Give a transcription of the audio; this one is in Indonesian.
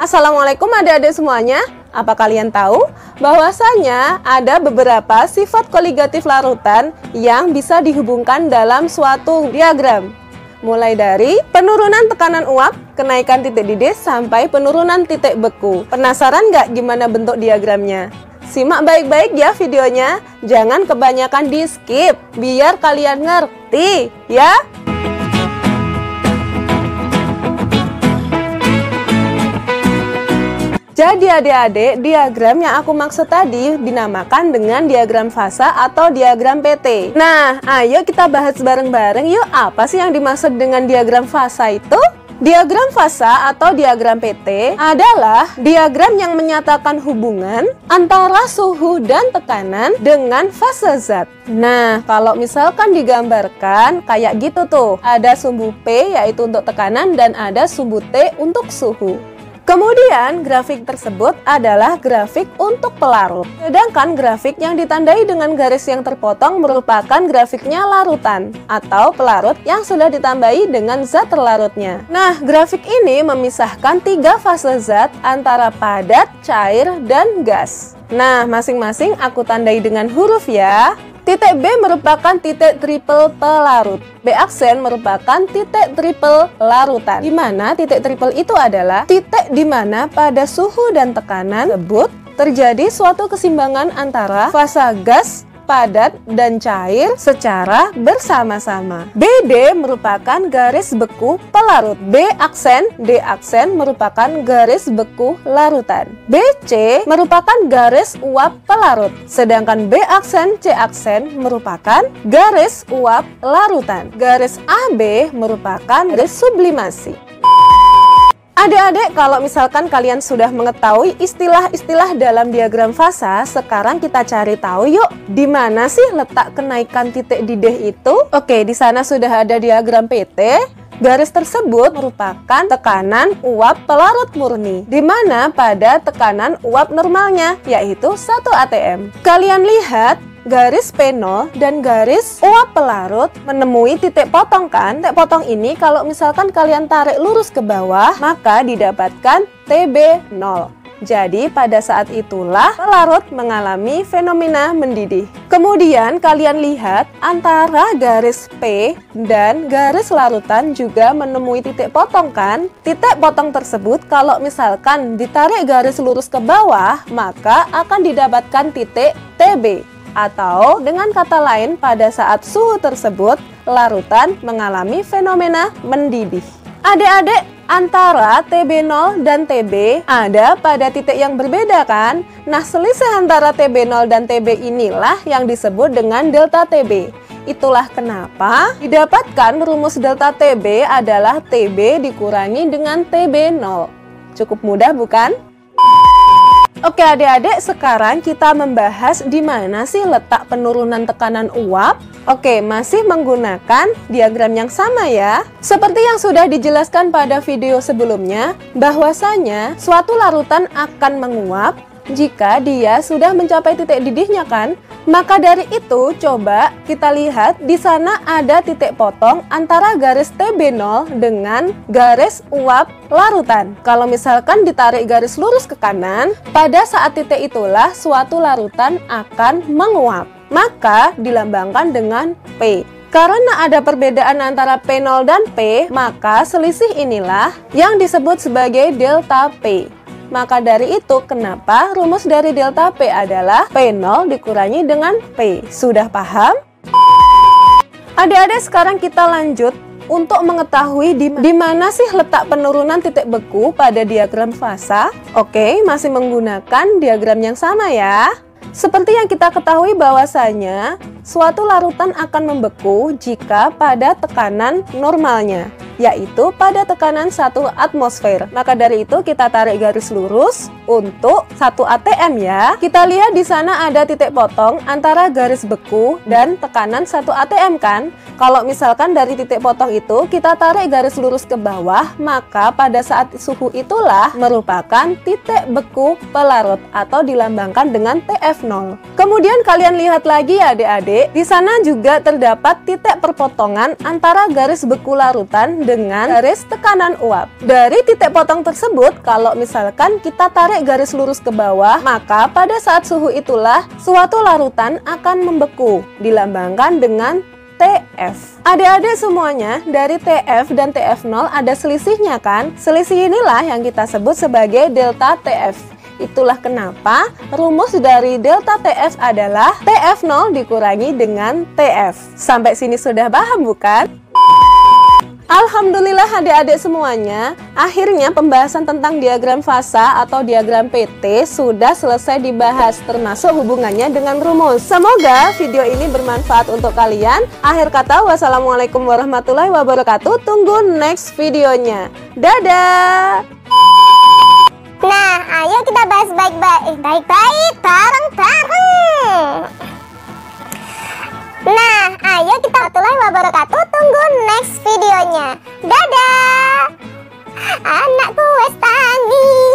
Assalamualaikum adik-adik semuanya. Apa kalian tahu bahwasanya ada beberapa sifat koligatif larutan yang bisa dihubungkan dalam suatu diagram? Mulai dari penurunan tekanan uap, kenaikan titik didih, sampai penurunan titik beku. Penasaran nggak gimana bentuk diagramnya? Simak baik-baik ya videonya. Jangan kebanyakan di skip, biar kalian ngerti ya. Jadi adik-adik, diagram yang aku maksud tadi dinamakan dengan diagram fasa atau diagram PT. Nah, ayo kita bahas bareng-bareng yuk, apa sih yang dimaksud dengan diagram fasa itu? Diagram fasa atau diagram PT adalah diagram yang menyatakan hubungan antara suhu dan tekanan dengan fase zat. Nah, kalau misalkan digambarkan kayak gitu tuh, ada sumbu P yaitu untuk tekanan dan ada sumbu T untuk suhu. Kemudian grafik tersebut adalah grafik untuk pelarut. Sedangkan grafik yang ditandai dengan garis yang terpotong merupakan grafiknya larutan atau pelarut yang sudah ditambahi dengan zat terlarutnya. Nah, grafik ini memisahkan tiga fase zat antara padat, cair, dan gas. Nah, masing-masing aku tandai dengan huruf ya. Titik B merupakan titik triple pelarut. B aksen merupakan titik triple larutan. Di mana titik triple itu adalah titik di mana pada suhu dan tekanan tersebut terjadi suatu keseimbangan antara fasa gas, padat, dan cair secara bersama-sama. BD merupakan garis beku pelarut. B aksen, D aksen merupakan garis beku larutan. BC merupakan garis uap pelarut. Sedangkan B aksen, C aksen merupakan garis uap larutan. Garis AB merupakan garis sublimasi. Adik-adik, kalau misalkan kalian sudah mengetahui istilah-istilah dalam diagram fasa, sekarang kita cari tahu yuk, di mana sih letak kenaikan titik didih itu? Oke, di sana sudah ada diagram PT. Garis tersebut merupakan tekanan uap pelarut murni, di mana pada tekanan uap normalnya, yaitu 1 atm. Kalian lihat, garis P0 dan garis uap pelarut menemui titik potong kan? Titik potong ini kalau misalkan kalian tarik lurus ke bawah, maka didapatkan TB0. Jadi pada saat itulah pelarut mengalami fenomena mendidih. Kemudian kalian lihat antara garis P dan garis larutan juga menemui titik potong kan? Titik potong tersebut kalau misalkan ditarik garis lurus ke bawah, maka akan didapatkan titik TB. Atau dengan kata lain, pada saat suhu tersebut, larutan mengalami fenomena mendidih. Adik-adik, antara TB0 dan TB ada pada titik yang berbeda kan? Nah, selisih antara TB0 dan TB inilah yang disebut dengan delta TB. Itulah kenapa didapatkan rumus delta TB adalah TB dikurangi dengan TB0. Cukup mudah bukan? Oke adik-adik, sekarang kita membahas di mana sih letak penurunan tekanan uap. Oke, masih menggunakan diagram yang sama ya. Seperti yang sudah dijelaskan pada video sebelumnya, bahwasanya suatu larutan akan menguap jika dia sudah mencapai titik didihnya kan? Maka dari itu coba kita lihat di sana ada titik potong antara garis TB0 dengan garis uap larutan. Kalau misalkan ditarik garis lurus ke kanan, pada saat titik itulah suatu larutan akan menguap. Maka dilambangkan dengan P. Karena ada perbedaan antara P0 dan P, maka selisih inilah yang disebut sebagai delta P. Maka dari itu, kenapa rumus dari delta P adalah P0 dikurangi dengan P. Sudah paham? Adik-adik, sekarang kita lanjut untuk mengetahui di mana sih letak penurunan titik beku pada diagram fasa. Oke, masih menggunakan diagram yang sama ya. Seperti yang kita ketahui bahwasanya suatu larutan akan membeku jika pada tekanan normalnya, yaitu pada tekanan 1 atmosfer. Maka dari itu kita tarik garis lurus untuk 1 atm ya. Kita lihat di sana ada titik potong antara garis beku dan tekanan 1 atm kan? Kalau misalkan dari titik potong itu kita tarik garis lurus ke bawah, maka pada saat suhu itulah merupakan titik beku pelarut atau dilambangkan dengan TF0. Kemudian kalian lihat lagi ya adik-adik, di sana juga terdapat titik perpotongan antara garis beku larutan dengan garis tekanan uap. Dari titik potong tersebut, kalau misalkan kita tarik garis lurus ke bawah, maka pada saat suhu itulah suatu larutan akan membeku, dilambangkan dengan TF. Adik-adik semuanya, dari TF dan TF0 ada selisihnya kan? Selisih inilah yang kita sebut sebagai delta TF. Itulah kenapa rumus dari delta TF adalah TF0 dikurangi dengan TF. Sampai sini sudah paham bukan? Alhamdulillah adik-adik semuanya, akhirnya pembahasan tentang diagram fasa atau diagram PT sudah selesai dibahas, termasuk hubungannya dengan rumus. Semoga video ini bermanfaat untuk kalian. Akhir kata, wassalamualaikum warahmatullahi wabarakatuh. Tunggu next videonya. Dadah! Nah, ayo kita bahas baik-baik bareng-bareng. Nah, ayo kita warahmatullahi wabarakatuh. Tunggu next videonya. Dadah. Anakku wes tangi.